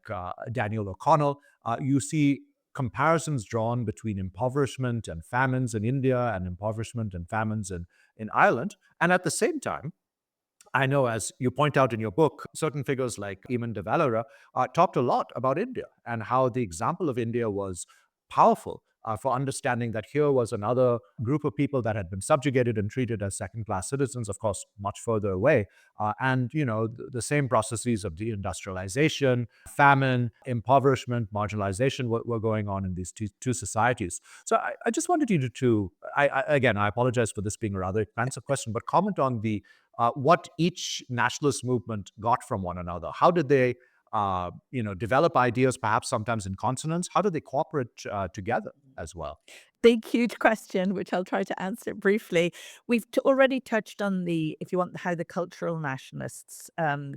Daniel O'Connell. You see comparisons drawn between impoverishment and famines in India and impoverishment and famines in Ireland. And at the same time, I know, as you point out in your book, certain figures like Eamon de Valera talked a lot about India and how the example of India was powerful for understanding that here was another group of people that had been subjugated and treated as second-class citizens, of course, much further away. And, the same processes of deindustrialization, famine, impoverishment, marginalization were going on in these two societies. So I just wanted you again, I apologize for this being a rather expansive question, but comment on what each nationalist movement got from one another. How did they, develop ideas, perhaps sometimes in consonance? How did they cooperate together as well? Big, huge question, which I'll try to answer briefly. We've already touched on if you want, how the cultural nationalists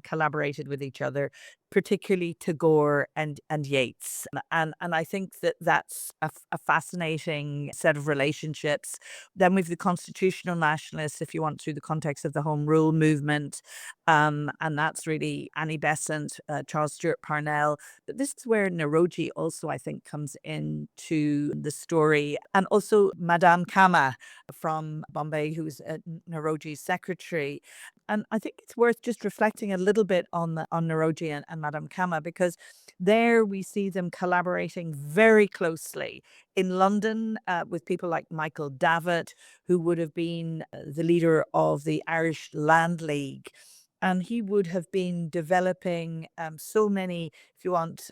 collaborated with each other, particularly Tagore and Yeats. And I think that that's a fascinating set of relationships. Then we've the constitutional nationalists, if you want, through the context of the Home Rule movement. And that's really Annie Besant, Charles Stewart Parnell. But this is where Nauroji also, I think, comes into the story. And also Madame Kama from Bombay, who's Nauroji's secretary. And I think it's worth just reflecting a little bit on Nauroji and Madame Kama, because there we see them collaborating very closely in London with people like Michael Davitt, who would have been the leader of the Irish Land League. And he would have been developing so many, if you want,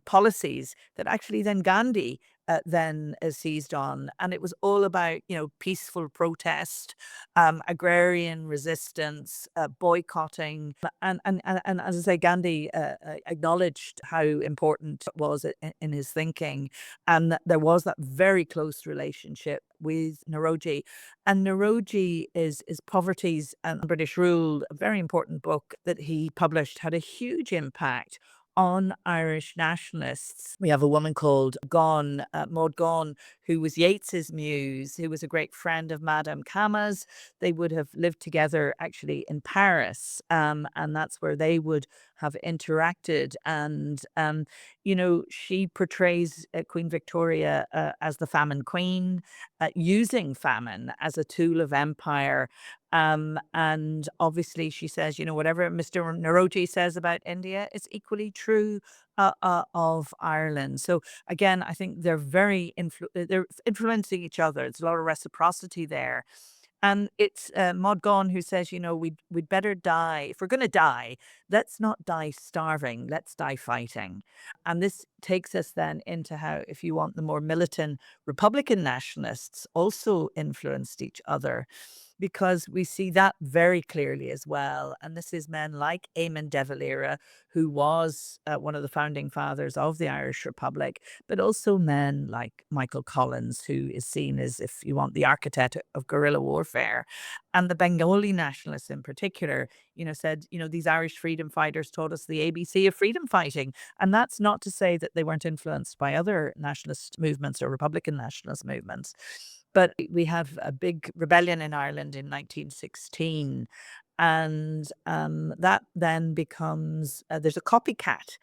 policies that actually then Gandhi then seized on. And it was all about, peaceful protest, agrarian resistance, boycotting. And as I say, Gandhi acknowledged how important it was in his thinking. And that there was that very close relationship with Nauroji. And Nauroji is Poverty's and British Rule, a very important book that he published, had a huge impact on Irish nationalists. We have a woman called Maud Gonne, who was Yeats's muse, who was a great friend of Madame Kama's. They would have lived together actually in Paris, and that's where they would have interacted. And, she portrays Queen Victoria as the famine queen, using famine as a tool of empire. And obviously she says, whatever Mr. Nauroji says about India, it's equally true of Ireland. So again, I think they're they're influencing each other. There's a lot of reciprocity there. And it's Maud Gonne who says, we'd better die. If we're going to die, let's not die starving. Let's die fighting. And this takes us then into how, if you want, the more militant Republican nationalists also influenced each other, because we see that very clearly as well. And this is men like Eamon de Valera, who was one of the founding fathers of the Irish Republic, but also men like Michael Collins, who is seen as, if you want, the architect of guerrilla warfare. And the Bengali nationalists in particular, said, these Irish freedom fighters taught us the ABC of freedom fighting. And that's not to say that they weren't influenced by other nationalist movements or Republican nationalist movements. But we have a big rebellion in Ireland in 1916. And that then becomes, there's a copycat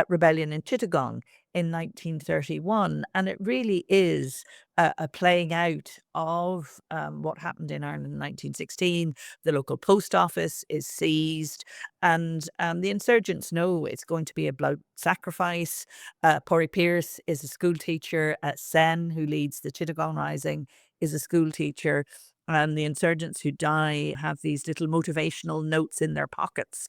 rebellion in Chittagong in 1931. And it really is a playing out of what happened in Ireland in 1916. The local post office is seized, and the insurgents know it's going to be a blood sacrifice. Porry Pierce is a school teacher. Sen, who leads the Chittagong Rising, is a school teacher. And the insurgents who die have these little motivational notes in their pockets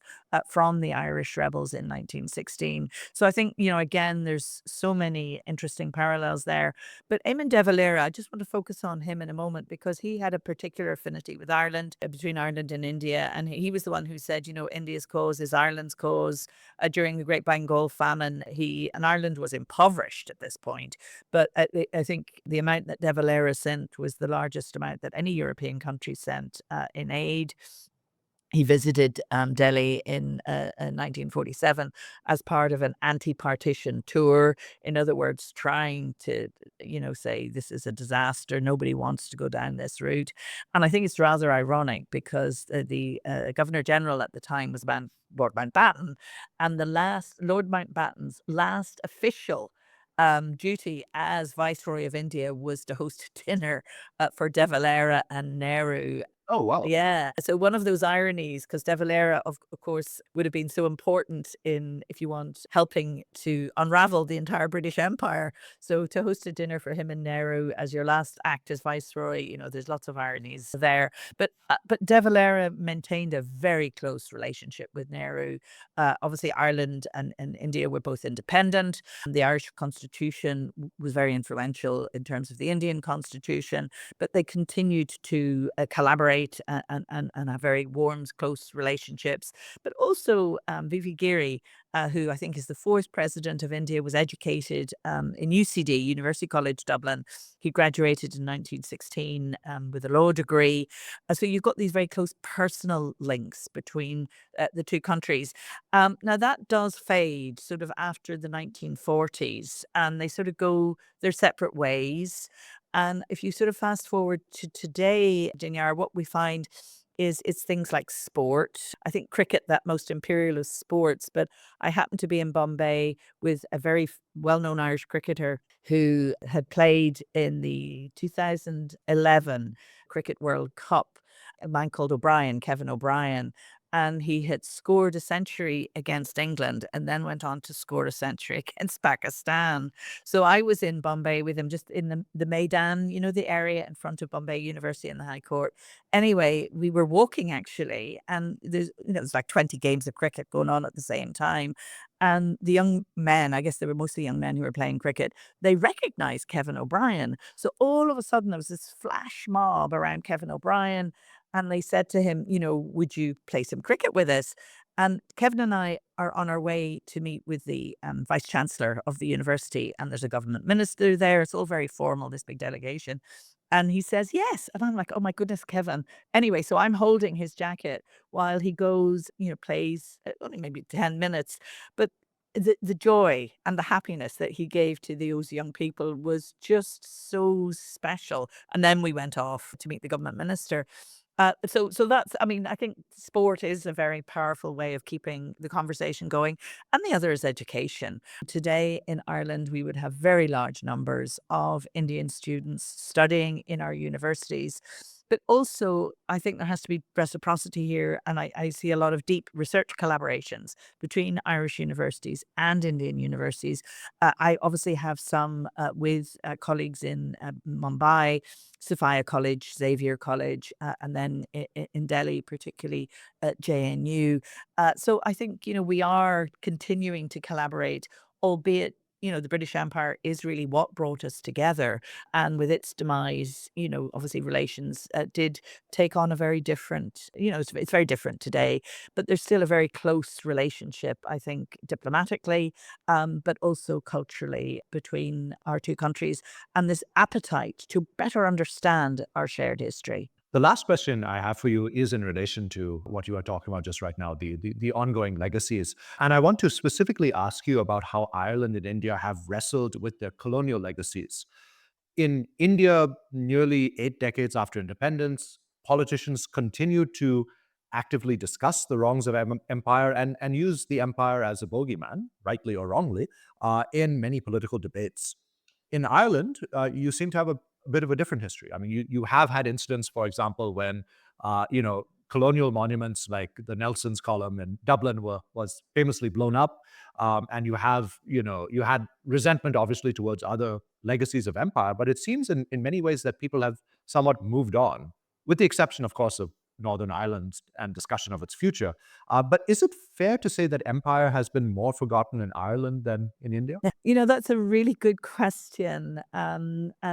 from the Irish rebels in 1916. So I think, again, there's so many interesting parallels there. But Eamon de Valera, I just want to focus on him in a moment, because he had a particular affinity with Ireland, between Ireland and India. And he was the one who said, India's cause is Ireland's cause. During the Great Bengal famine, and Ireland was impoverished at this point. But I think the amount that De Valera sent was the largest amount that any European country sent in aid. He visited Delhi in 1947 as part of an anti-partition tour. In other words, trying to, say this is a disaster. Nobody wants to go down this route. And I think it's rather ironic, because the Governor General at the time was Lord Mountbatten, and Lord Mountbatten's last official duty as Viceroy of India was to host dinner for De Valera and Nehru. Oh, wow. Yeah. So one of those ironies, because De Valera, of course, would have been so important in, if you want, helping to unravel the entire British Empire. So to host a dinner for him and Nehru as your last act as Viceroy, there's lots of ironies there. But De Valera maintained a very close relationship with Nehru. Obviously, Ireland and India were both independent. The Irish Constitution was very influential in terms of the Indian Constitution, but they continued to collaborate and have very warm, close relationships. But also V.V. Giri, who I think is the fourth president of India, was educated in UCD, University College Dublin. He graduated in 1916 with a law degree. So you've got these very close personal links between the two countries. Now that does fade sort of after the 1940s, and they sort of go their separate ways. And if you sort of fast forward to today, Dinyar, what we find is it's things like sport. I think cricket, that most imperial of sports, but I happened to be in Bombay with a very well-known Irish cricketer who had played in the 2011 Cricket World Cup, a man called O'Brien, Kevin O'Brien. And he had scored a century against England and then went on to score a century against Pakistan. So I was in Bombay with him, just in the Maidan, the area in front of Bombay University and the High Court. Anyway, we were walking actually, and there's like 20 games of cricket going on at the same time. And the young men, I guess they were mostly young men who were playing cricket, they recognized Kevin O'Brien. So all of a sudden there was this flash mob around Kevin O'Brien. And they said to him, would you play some cricket with us? And Kevin and I are on our way to meet with the vice chancellor of the university, and there's a government minister there. It's all very formal, this big delegation. And he says, yes. And I'm like, oh my goodness, Kevin. Anyway, so I'm holding his jacket while he goes, plays only maybe 10 minutes. But the joy and the happiness that he gave to those young people was just so special. And then we went off to meet the government minister. So that's, I think sport is a very powerful way of keeping the conversation going. And the other is education. Today in Ireland, we would have very large numbers of Indian students studying in our universities. But also, I think there has to be reciprocity here. And I see a lot of deep research collaborations between Irish universities and Indian universities. I obviously have some with colleagues in Mumbai, Sophia College, Xavier College, and then in Delhi, particularly at JNU. So I think, we are continuing to collaborate, albeit, the British Empire is really what brought us together. And with its demise, obviously relations did take on a very different, it's very different today, but there's still a very close relationship, I think, diplomatically, but also culturally between our two countries, and this appetite to better understand our shared history. The last question I have for you is in relation to what you are talking about just right now, the ongoing legacies. And I want to specifically ask you about how Ireland and India have wrestled with their colonial legacies. In India, nearly 8 decades after independence, politicians continued to actively discuss the wrongs of empire and use the empire as a bogeyman, rightly or wrongly, in many political debates. In Ireland, you seem to have a bit of a different history. I mean, you have had incidents, for example, when colonial monuments like the Nelson's column in Dublin was famously blown up, and you had resentment, obviously, towards other legacies of empire. But it seems in many ways that people have somewhat moved on, with the exception, of course, of Northern Ireland and discussion of its future. But is it fair to say that empire has been more forgotten in Ireland than in India? That's a really good question,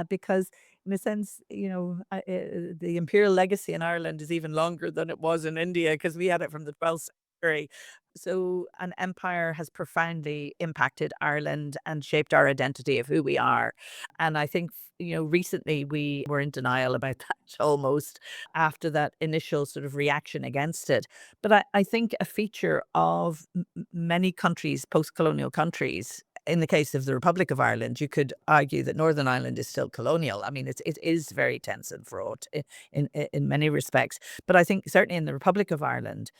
because in a sense, the imperial legacy in Ireland is even longer than it was in India because we had it from the 12th century. So an empire has profoundly impacted Ireland and shaped our identity of who we are. And I think, recently we were in denial about that almost after that initial sort of reaction against it. But I think a feature of many countries, post-colonial countries, in the case of the Republic of Ireland, you could argue that Northern Ireland is still colonial. I mean, it is very tense and fraught in many respects. But I think certainly in the Republic of Ireland,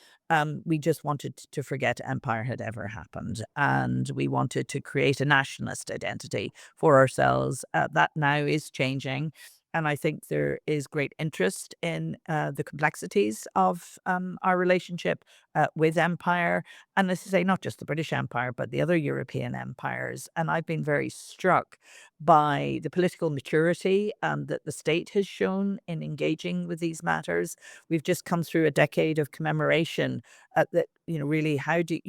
we just wanted to forget empire had ever happened, and we wanted to create a nationalist identity for ourselves. That now is changing. And I think there is great interest in the complexities of our relationship with empire. And as I say, not just the British Empire, but the other European empires. And I've been very struck by the political maturity that the state has shown in engaging with these matters. We've just come through a decade of commemoration that, really, how do,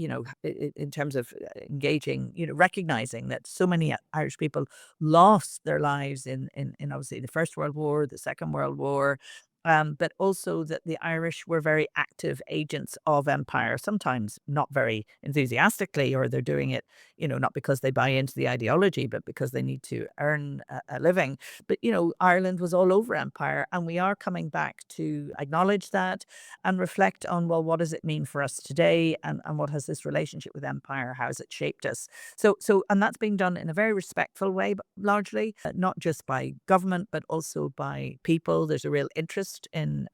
in terms of engaging, recognizing that so many Irish people lost their lives in obviously the First World War, the Second World War, but also that the Irish were very active agents of empire, sometimes not very enthusiastically, or they're doing it, not because they buy into the ideology, but because they need to earn a living. But, Ireland was all over empire, and we are coming back to acknowledge that and reflect on, well, what does it mean for us today? And what has this relationship with empire? How has it shaped us? And that's being done in a very respectful way, but largely, not just by government, but also by people. There's a real interest in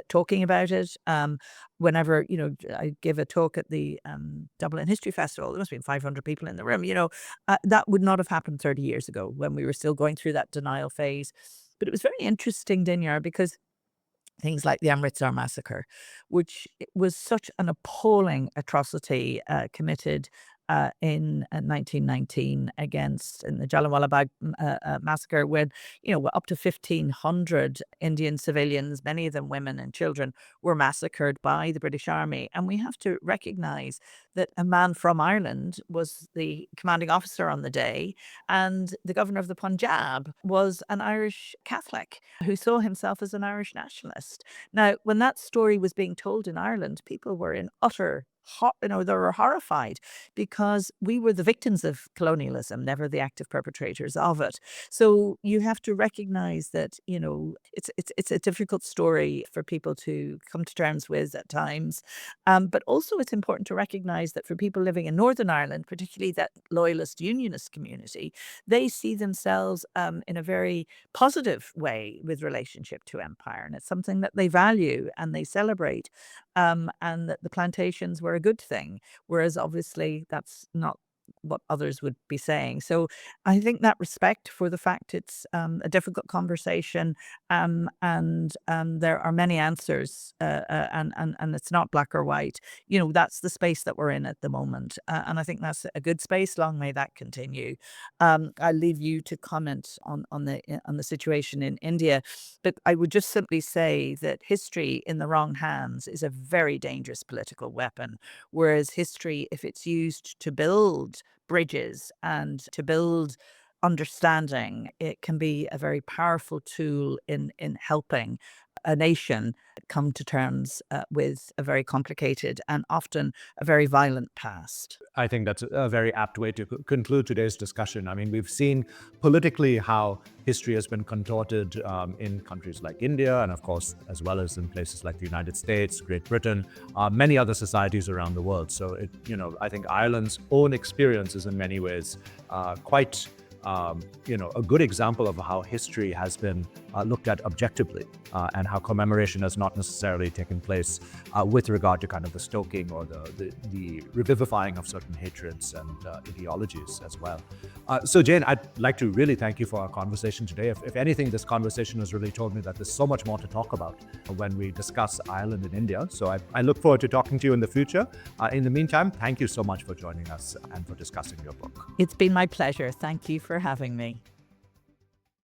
talking about it. Whenever, I give a talk at the Dublin History Festival, there must have been 500 people in the room, that would not have happened 30 years ago when we were still going through that denial phase. But it was very interesting, Dinyar, because things like the Amritsar massacre, which was such an appalling atrocity committed in 1919 against in the Jallianwala Bagh massacre, when up to 1,500 Indian civilians, many of them women and children, were massacred by the British Army. And we have to recognise that a man from Ireland was the commanding officer on the day, and the governor of the Punjab was an Irish Catholic who saw himself as an Irish nationalist. Now, when that story was being told in Ireland, people were in utter they were horrified because we were the victims of colonialism, never the active perpetrators of it. So you have to recognize that, it's a difficult story for people to come to terms with at times. But also it's important to recognize that for people living in Northern Ireland, particularly that loyalist unionist community, they see themselves in a very positive way with relationship to empire. And it's something that they value and they celebrate, and that the plantations were a good thing. Whereas obviously that's not what others would be saying. So I think that respect for the fact it's a difficult conversation, and there are many answers, and it's not black or white. That's the space that we're in at the moment, and I think that's a good space. Long may that continue. I'll leave you to comment on the situation in India, but I would just simply say that history in the wrong hands is a very dangerous political weapon. Whereas history, if it's used to build bridges and to build understanding, it can be a very powerful tool in helping a nation come to terms with a very complicated and often a very violent past. I think that's a very apt way to conclude today's discussion. I mean, we've seen politically how history has been contorted in countries like India, and of course, as well as in places like the United States, Great Britain, many other societies around the world. So, I think Ireland's own experience is in many ways quite a good example of how history has been looked at objectively, and how commemoration has not necessarily taken place with regard to kind of the stoking or the revivifying of certain hatreds and ideologies as well. So Jane, I'd like to really thank you for our conversation today. If anything, this conversation has really told me that there's so much more to talk about when we discuss Ireland and India. So I look forward to talking to you in the future. In the meantime, thank you so much for joining us and for discussing your book. It's been my pleasure. Thank you for having me.